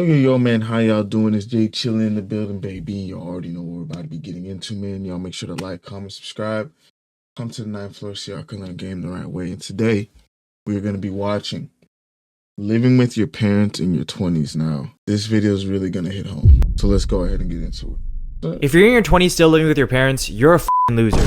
Okay, yo, man, how y'all doing? It's Jay chilling in the building, baby. You already know what we're about to be getting into, man. Y'all make sure to like, comment, subscribe. Come to the ninth floor so y'all can learn game the right way. And today, we're going to be watching Living with Your Parents in Your 20s now. This video is really going to hit home. So let's go ahead and get into it. If you're in your 20s still living with your parents, you're a f***ing loser.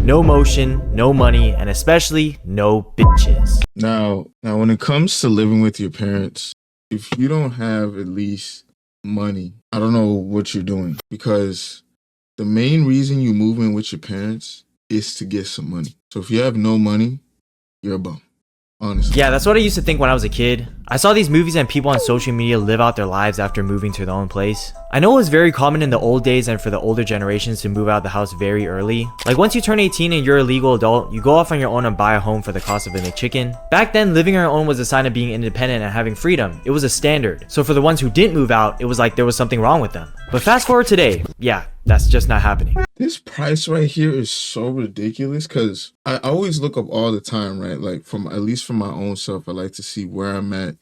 No motion, no money, and especially no bitches. Now, when it comes to living with your parents, if you don't have at least money, I don't know what you're doing, because the main reason you move in with your parents is to get some money. So if you have no money, you're a bum. Honestly. Yeah, that's what I used to think when I was a kid. I saw these movies and people on social media live out their lives after moving to their own place. I know it was very common in the old days and for the older generations to move out of the house very early. Like once you turn 18 and you're a legal adult, you go off on your own and buy a home for the cost of a McChicken. Back then, living on your own was a sign of being independent and having freedom. It was a standard. So for the ones who didn't move out, it was like there was something wrong with them. But fast forward today, yeah, that's just not happening. This price right here is so ridiculous, because I always look up all the time, right? Like at least from my own self, I like to see where I'm at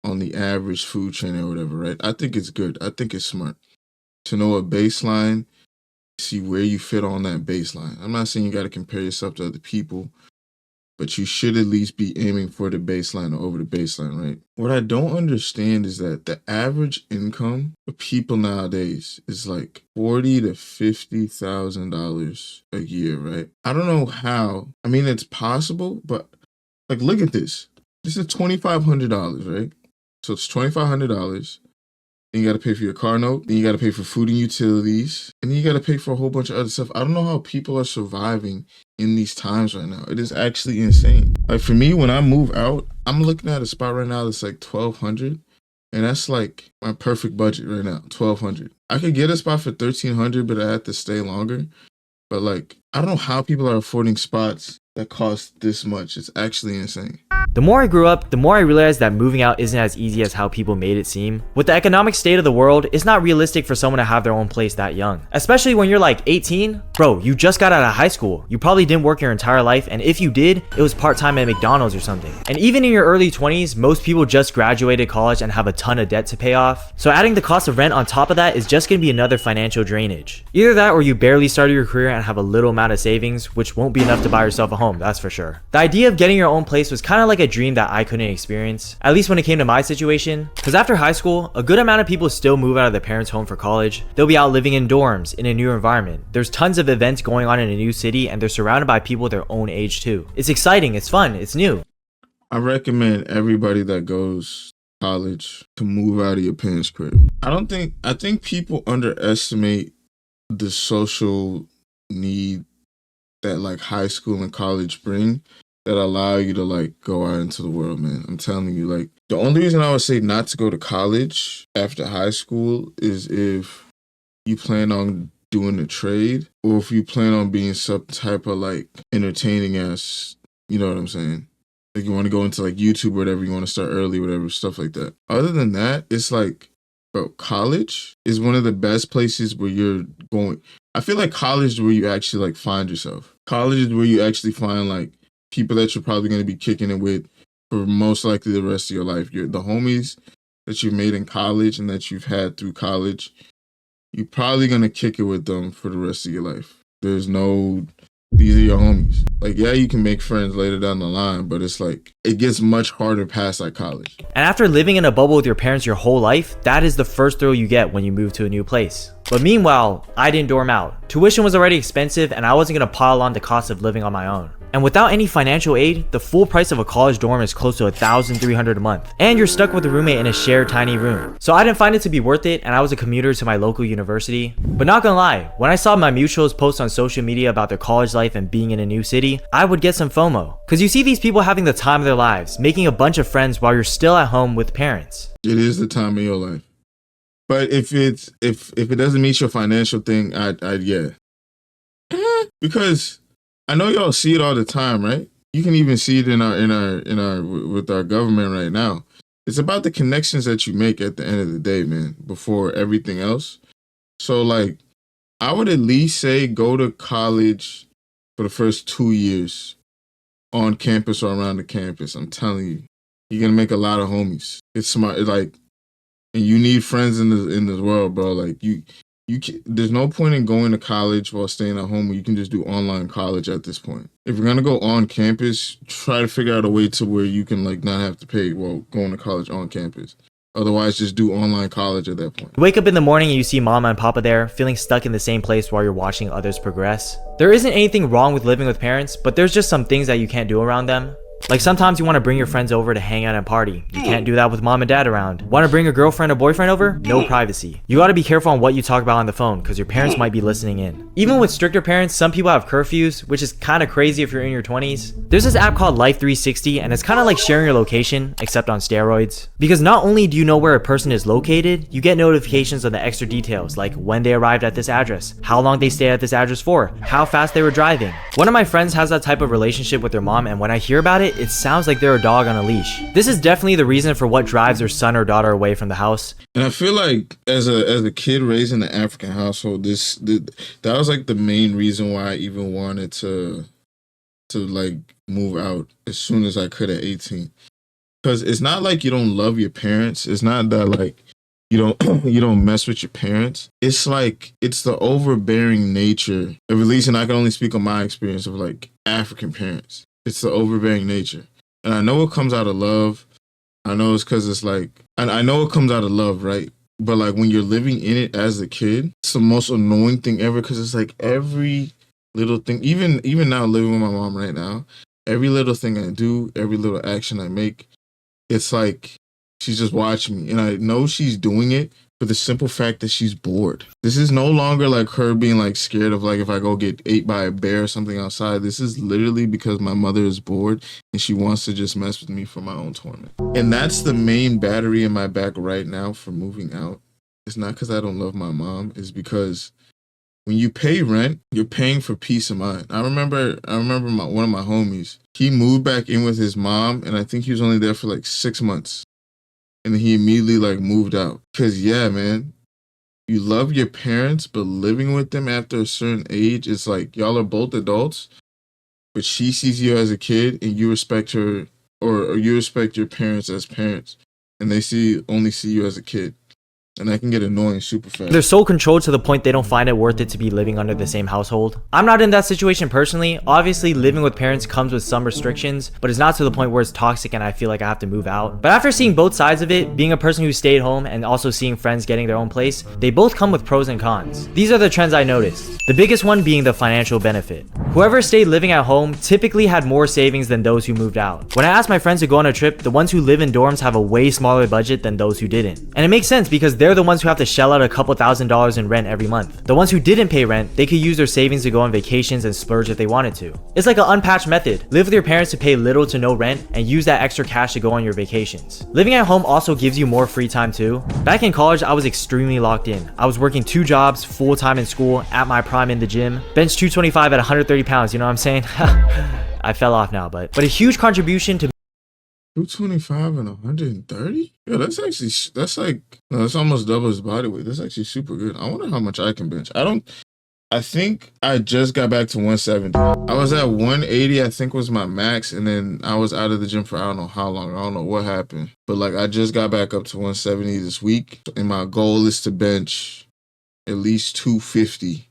on the average food chain or whatever, right? I think it's good. I think it's smart to know a baseline, see where you fit on that baseline. I'm not saying you got to compare yourself to other people, but you should at least be aiming for the baseline or over the baseline, right? What I don't understand is that the average income of people nowadays is like $40,000 to $50,000 a year, right? I don't know how. I mean, it's possible, but like, look at this. This is $2,500, right? So it's $2,500. Then you got to pay for your car note. Then you got to pay for food and utilities. And then you got to pay for a whole bunch of other stuff. I don't know how people are surviving in these times right now. It is actually insane. Like for me, when I move out, I'm looking at a spot right now that's like $1,200. And that's like my perfect budget right now, $1,200. I could get a spot for $1,300, but I have to stay longer. But like, I don't know how people are affording spots that cost this much. It's actually insane. The more I grew up, the more I realized that moving out isn't as easy as how people made it seem. With the economic state of the world, it's not realistic for someone to have their own place that young. Especially when you're like 18. Bro, you just got out of high school. You probably didn't work your entire life, and if you did, it was part-time at McDonald's or something. And even in your early 20s, most people just graduated college and have a ton of debt to pay off. So adding the cost of rent on top of that is just gonna be another financial drainage. Either that or you barely started your career and have a little amount of savings, which won't be enough to buy yourself a home, that's for sure. The idea of getting your own place was kind of like a dream that I couldn't experience, at least when it came to my situation, because after high school, a good amount of people still move out of their parents' home for college. They'll be out living in dorms, in a new environment. There's tons of events going on in a new city, and they're surrounded by people their own age too. It's exciting, it's fun, it's new. I recommend everybody that goes to college to move out of your parents' crib. I think people underestimate the social need that like high school and college bring, that allow you to like go out into the world, man. I'm telling you, like, the only reason I would say not to go to college after high school is if you plan on doing a trade, or if you plan on being some type of like entertaining ass, you know what I'm saying? Like you want to go into like YouTube or whatever, you want to start early, whatever, stuff like that. Other than that, it's like, bro, college is one of the best places where you're going. I feel like college is where you actually like find yourself. College is where you actually find like people that you're probably going to be kicking it with for most likely the rest of your life. The homies that you've made in college and that you've had through college, you're probably going to kick it with them for the rest of your life. These are your homies. Like, yeah, you can make friends later down the line, but it's like, it gets much harder past like college. And after living in a bubble with your parents your whole life, that is the first thrill you get when you move to a new place. But meanwhile, I didn't dorm out. Tuition was already expensive and I wasn't gonna pile on the cost of living on my own. And without any financial aid, the full price of a college dorm is close to $1,300 a month. And you're stuck with a roommate in a shared tiny room. So I didn't find it to be worth it, and I was a commuter to my local university. But not gonna lie, when I saw my mutuals post on social media about their college life and being in a new city, I would get some FOMO. Cause you see these people having the time of their lives, making a bunch of friends while you're still at home with parents. It is the time of your life. But if it doesn't meet your financial thing, I'd yeah. Because I know y'all see it all the time, right? You can even see it in our with our government right now. It's about the connections that you make at the end of the day, man, before everything else. So like, I would at least say go to college for the first 2 years on campus or around the campus. I'm telling you, you're gonna make a lot of homies. It's smart. It's like, and you need friends in this world, bro. Like there's no point in going to college while staying at home. You can just do online college at this point. If you're gonna go on campus, try to figure out a way to where you can like not have to pay while going to college on campus. Otherwise, just do online college at that point. You wake up in the morning and you see mama and papa there, feeling stuck in the same place while you're watching others progress. There isn't anything wrong with living with parents, but there's just some things that you can't do around them. Like sometimes you want to bring your friends over to hang out and party. You can't do that with mom and dad around. Want to bring a girlfriend or boyfriend over? No privacy. You gotta be careful on what you talk about on the phone because your parents might be listening in. Even with stricter parents, some people have curfews, which is kind of crazy if you're in your 20s. There's this app called Life 360 and it's kind of like sharing your location, except on steroids. Because not only do you know where a person is located, you get notifications of the extra details like when they arrived at this address, how long they stayed at this address for, how fast they were driving. One of my friends has that type of relationship with their mom, and when I hear about it, it sounds like they're a dog on a leash. This is definitely the reason for what drives their son or daughter away from the house. And I feel like as a kid raised in an African household, that was like the main reason why I even wanted to like move out as soon as I could at 18. Because it's not like you don't love your parents. It's not that like you don't mess with your parents. It's like it's the overbearing nature of, at least, and I can only speak on my experience of like African parents. It's the overbearing nature. And I know it comes out of love. I know it's because it's like, and I know it comes out of love, right? But like when you're living in it as a kid, it's the most annoying thing ever because it's like every little thing, even now living with my mom right now, every little thing I do, every little action I make, it's like she's just watching me. And I know she's doing it for the simple fact that she's bored. This is no longer like her being like scared of like if I go get ate by a bear or something outside. This is literally because my mother is bored and she wants to just mess with me for my own torment. And that's the main battery in my back right now for moving out. It's not because I don't love my mom. It's because when you pay rent, you're paying for peace of mind. I remember one of my homies, he moved back in with his mom and I think he was only there for like 6 months. And he immediately like moved out. Cause yeah, man, you love your parents, but living with them after a certain age, it's like y'all are both adults, but she sees you as a kid and you respect her, or you respect your parents as parents, and they only see you as a kid. And that can get annoying super fast. They're so controlled to the point they don't find it worth it to be living under the same household. I'm not in that situation personally. Obviously, living with parents comes with some restrictions, but it's not to the point where it's toxic and I feel like I have to move out. But after seeing both sides of it, being a person who stayed home and also seeing friends getting their own place, they both come with pros and cons. These are the trends I noticed. The biggest one being the financial benefit. Whoever stayed living at home typically had more savings than those who moved out. When I asked my friends to go on a trip, the ones who live in dorms have a way smaller budget than those who didn't. And it makes sense because they're the ones who have to shell out a couple $1,000s in rent every month. The ones who didn't pay rent, they could use their savings to go on vacations and splurge if they wanted to. It's like an unpatched method. Live with your parents to pay little to no rent and use that extra cash to go on your vacations. Living at home also gives you more free time too. Back in college, I was extremely locked in. I was working 2 jobs, full-time in school, at my prime in the gym, bench 225 at 130 pounds, you know what I'm saying? I fell off now, but a huge contribution to 225 and 130? Yeah, that's almost double his body weight. That's actually super good. I wonder how much I can bench. I think I just got back to 170. I was at 180, I think was my max, and then I was out of the gym for I don't know how long. I don't know what happened. But like I just got back up to 170 this week, and my goal is to bench at least 250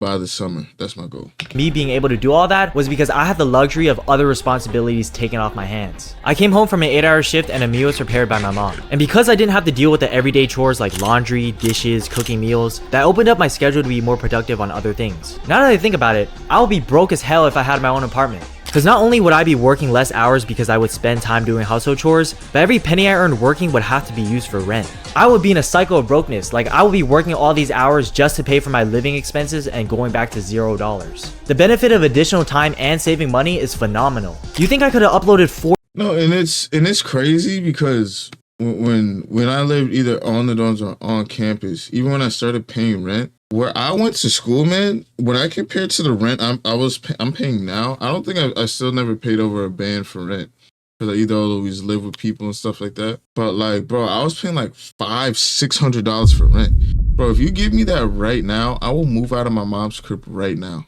by the summer. That's my goal. Me being able to do all that was because I had the luxury of other responsibilities taken off my hands. I came home from an 8-hour shift and a meal was prepared by my mom. And because I didn't have to deal with the everyday chores like laundry, dishes, cooking meals, that opened up my schedule to be more productive on other things. Now that I think about it, I would be broke as hell if I had my own apartment. Because not only would I be working less hours because I would spend time doing household chores, but every penny I earned working would have to be used for rent. I would be in a cycle of brokenness, like I would be working all these hours just to pay for my living expenses and going back to $0. The benefit of additional time and saving money is phenomenal. Do you think I could have uploaded 4? No, and it's crazy because when I lived either on the dorms or on campus, even when I started paying rent, where I went to school, man, when I compare to the rent I'm paying now, I don't think I still never paid over a band for rent. Because I either always live with people and stuff like that. But like, bro, I was paying like $500-$600 for rent. Bro, if you give me that right now, I will move out of my mom's crib right now.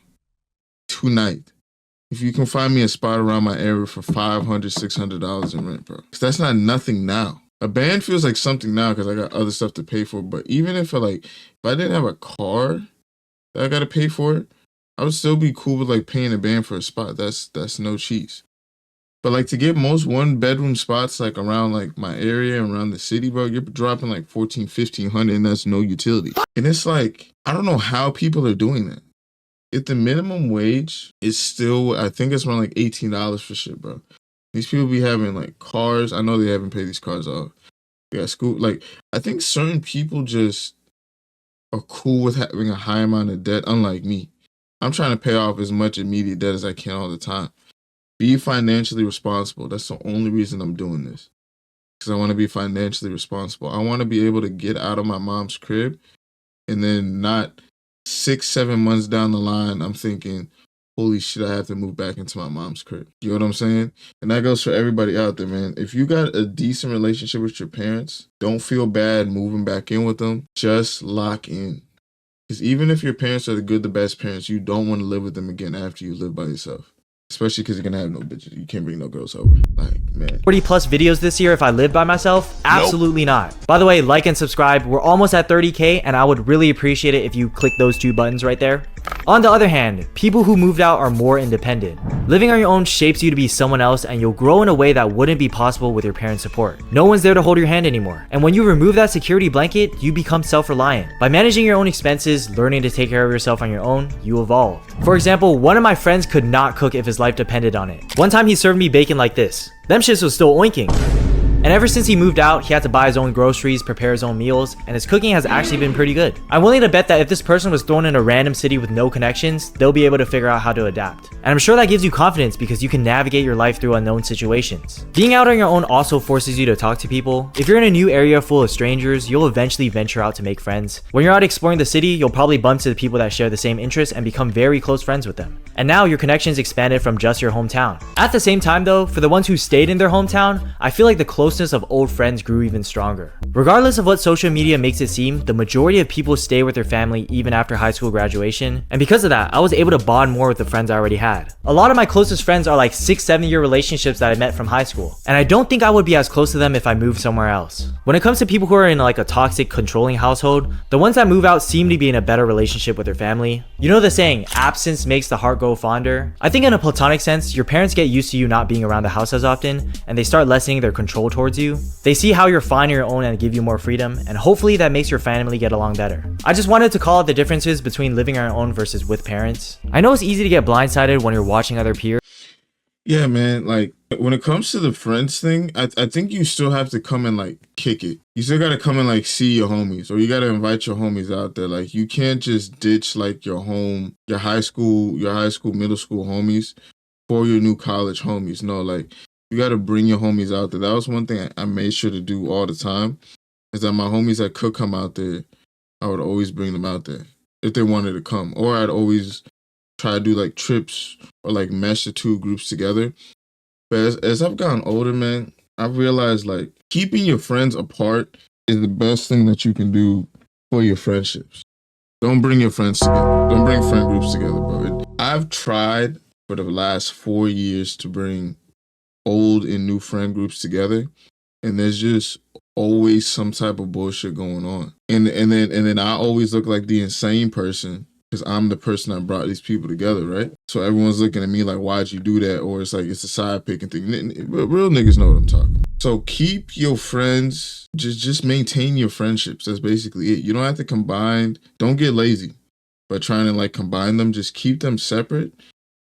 Tonight. If you can find me a spot around my area for $500-$600 in rent, bro. Because that's not nothing now. A band feels like something now because I got other stuff to pay for. But even if I didn't have a car that I gotta pay for it, I would still be cool with like paying a band for a spot. That's no cheese. But like to get most 1 bedroom spots like around like my area and around the city, bro, you're dropping like 14, 1500, and that's no utility. And it's like, I don't know how people are doing that. If the minimum wage is still, I think it's around like $18 for shit, bro. These people be having like cars. I know they haven't paid these cars off. They got school. Like, I think certain people just are cool with having a high amount of debt, unlike me. I'm trying to pay off as much immediate debt as I can all the time. Be financially responsible. That's the only reason I'm doing this. Because I want to be financially responsible. I want to be able to get out of my mom's crib and then not 6, 7 months down the line, I'm thinking, holy shit, I have to move back into my mom's crib. You know what I'm saying? And that goes for everybody out there, man. If you got a decent relationship with your parents, don't feel bad moving back in with them. Just lock in. Because even if your parents are the good, the best parents, you don't want to live with them again after you live by yourself. Especially because you're going to have no bitches. You can't bring no girls over. Like, man. 40 plus videos this year if I lived by myself? Absolutely not. By the way, like and subscribe. We're almost at 30K and I would really appreciate it if you click those 2 buttons right there. On the other hand, people who moved out are more independent. Living on your own shapes you to be someone else and you'll grow in a way that wouldn't be possible with your parents' support. No one's there to hold your hand anymore. And when you remove that security blanket, you become self-reliant. By managing your own expenses, learning to take care of yourself on your own, you evolve. For example, one of my friends could not cook if his life depended on it. One time he served me bacon like this. Them shits was still oinking. And ever since he moved out, he had to buy his own groceries, prepare his own meals, and his cooking has actually been pretty good. I'm willing to bet that if this person was thrown in a random city with no connections, they'll be able to figure out how to adapt. And I'm sure that gives you confidence because you can navigate your life through unknown situations. Being out on your own also forces you to talk to people. If you're in a new area full of strangers, you'll eventually venture out to make friends. When you're out exploring the city, you'll probably bump to the people that share the same interests and become very close friends with them. And now your connections expanded from just your hometown. At the same time though, for the ones who stayed in their hometown, I feel like the closeness of old friends grew even stronger. Regardless of what social media makes it seem, the majority of people stay with their family even after high school graduation, and because of that, I was able to bond more with the friends I already had. A lot of my closest friends are like 6-7 year relationships that I met from high school, and I don't think I would be as close to them if I moved somewhere else. When it comes to people who are in like a toxic, controlling household, the ones that move out seem to be in a better relationship with their family. You know the saying, absence makes the heart grow fonder? I think in a platonic sense, your parents get used to you not being around the house as often, and they start lessening their control towards you. They see how you're fine on your own and give you more freedom, and hopefully that makes your family get along better. I just wanted to call out the differences between living on your own versus with parents. I know it's easy to get blindsided when you're watching other peers. Yeah, man. Like, when it comes to the friends thing, I think you still have to come and like kick it. You still got to come and like see your homies, or you got to invite your homies out there. Like, you can't just ditch like your high school, middle school homies for your new college homies. No, like, you got to bring your homies out there. That was one thing I made sure to do all the time, is that my homies that could come out there, I would always bring them out there if they wanted to come. Or I'd always try to do like trips or like mesh the 2 groups together. But as I've gotten older, man, I've realized like keeping your friends apart is the best thing that you can do for your friendships. Don't bring your friends together. Don't bring friend groups together, bro. I've tried for the last 4 years to bring old and new friend groups together, and there's just always some type of bullshit going on. And then I always look like the insane person because I'm the person that brought these people together, right? So everyone's looking at me like, why'd you do that? Or it's like it's a side picking thing. Real niggas know what I'm talking about. So keep your friends, just maintain your friendships. That's basically it. You don't have to combine. Don't get lazy by trying to like combine them. Just keep them separate.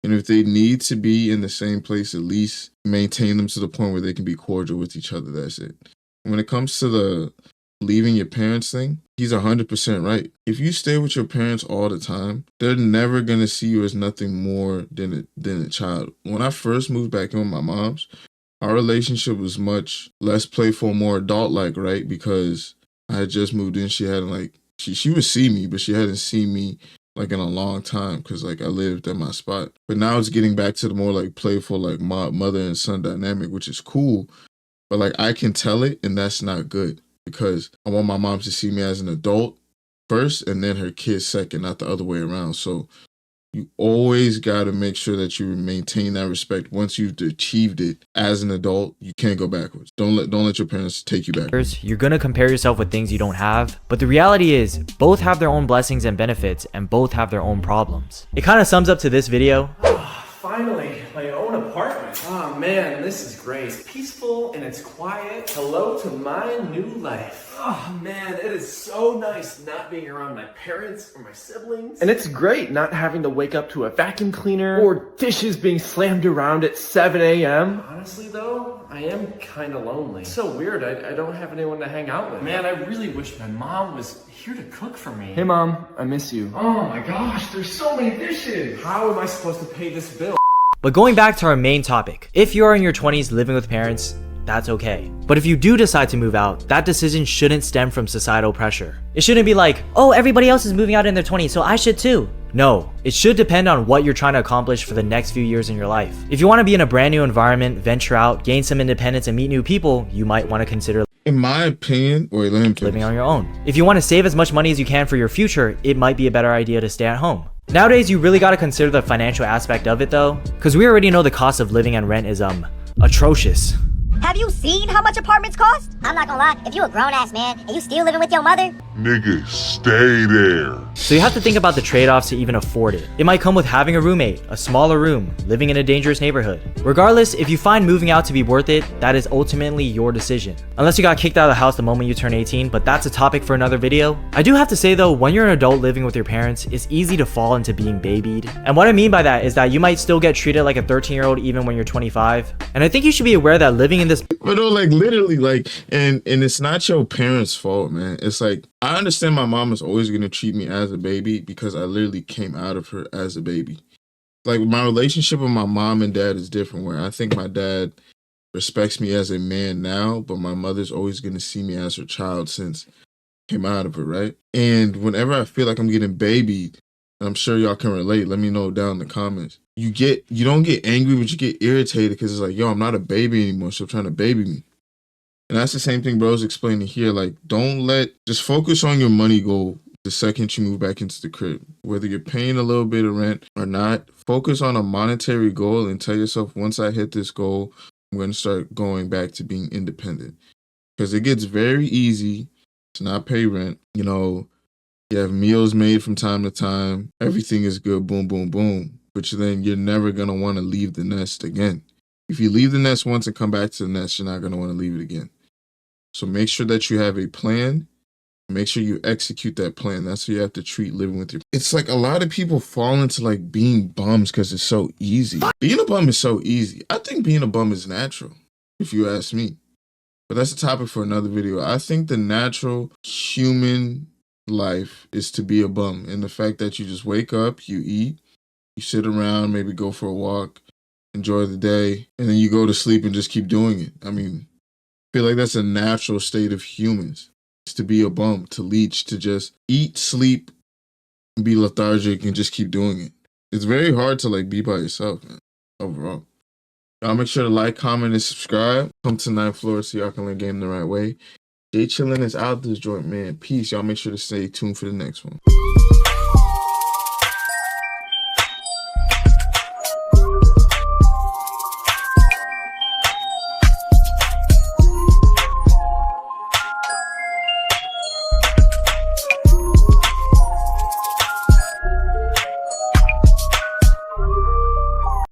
And if they need to be in the same place, at least maintain them to the point where they can be cordial with each other. That's it. When it comes to the leaving your parents thing, he's 100% right. If you stay with your parents all the time, they're never going to see you as nothing more than a child. When I first moved back in with my mom's, our relationship was much less playful, more adult-like, right? Because I had just moved in. She hadn't like, she would see me, but she hadn't seen me like in a long time because like I lived at my spot. But now it's getting back to the more like playful, like mother and son dynamic, which is cool. But like I can tell it, and that's not good because I want my mom to see me as an adult first and then her kids second, not the other way around. So You always got to make sure that you maintain that respect. Once you've achieved it as an adult, you can't go backwards. Don't let your parents take you back. You're gonna compare yourself with things you don't have, but the reality is both have their own blessings and benefits, and both have their own problems. It kind of sums up to this video. Finally, my own apartment. Oh man, this is great. It's peaceful and it's quiet. Hello to my new life. Oh man, it is so nice not being around my parents or my siblings. And it's great not having to wake up to a vacuum cleaner or dishes being slammed around at 7 a.m. Honestly though, I am kind of lonely. It's so weird, I don't have anyone to hang out with. Man, I really wish my mom was here to cook for me. Hey mom, I miss you. Oh my gosh, there's so many dishes. How am I supposed to pay this bill? But going back to our main topic, if you're in your 20s living with parents, that's okay. But if you do decide to move out, that decision shouldn't stem from societal pressure. It shouldn't be like, oh, everybody else is moving out in their 20s, so I should too. No, it should depend on what you're trying to accomplish for the next few years in your life. If you want to be in a brand new environment, venture out, gain some independence, and meet new people, you might want to consider, in my opinion, living on your own. If you want to save as much money as you can for your future, it might be a better idea to stay at home. Nowadays, you really got to consider the financial aspect of it though, because we already know the cost of living and rent is atrocious. Have you seen how much apartments cost? I'm not gonna lie, if you a grown-ass man and you still living with your mother, nigga, stay there. So you have to think about the trade-offs to even afford it. It might come with having a roommate, a smaller room, living in a dangerous neighborhood. Regardless, if you find moving out to be worth it, that is ultimately your decision. Unless you got kicked out of the house the moment you turn 18, but that's a topic for another video. I do have to say though, when you're an adult living with your parents, it's easy to fall into being babied. And what I mean by that is that you might still get treated like a 13-year-old even when you're 25. And I think you should be aware that living in this, but no, like literally, like, and it's not your parents' fault, man. It's like, I understand my mom is always gonna treat me as a baby because I literally came out of her as a baby. Like, my relationship with my mom and dad is different, where I think my dad respects me as a man now, but my mother's always gonna see me as her child since I came out of her, right? And whenever I feel like I'm getting babied, and I'm sure y'all can relate, let me know down in the comments. You don't get angry, but you get irritated because it's like, yo, I'm not a baby anymore, so trying to baby me. And that's the same thing bro's explaining here. Like, just focus on your money goal the second you move back into the crib. Whether you're paying a little bit of rent or not, focus on a monetary goal and tell yourself, once I hit this goal, I'm going to start going back to being independent. Because it gets very easy to not pay rent. You know, you have meals made from time to time. Everything is good, boom, boom, boom. But then you're never going to want to leave the nest again. If you leave the nest once and come back to the nest, you're not going to want to leave it again. So make sure that you have a plan. Make sure you execute that plan. That's how you have to treat living with your... It's like a lot of people fall into like being bums because it's so easy. Being a bum is so easy. I think being a bum is natural, if you ask me. But that's a topic for another video. I think the natural human life is to be a bum. And the fact that you just wake up, you eat, you sit around, maybe go for a walk, enjoy the day, and then you go to sleep and just keep doing it. I mean, I feel like that's a natural state of humans. It's to be a bum, to leech, to just eat, sleep, be lethargic, and just keep doing it. It's very hard to like be by yourself, man, overall. Y'all make sure to like, comment, and subscribe. Come to 9th Floor so y'all can learn game the right way. Jay Chillin is out this joint, man. Peace. Y'all make sure to stay tuned for the next one.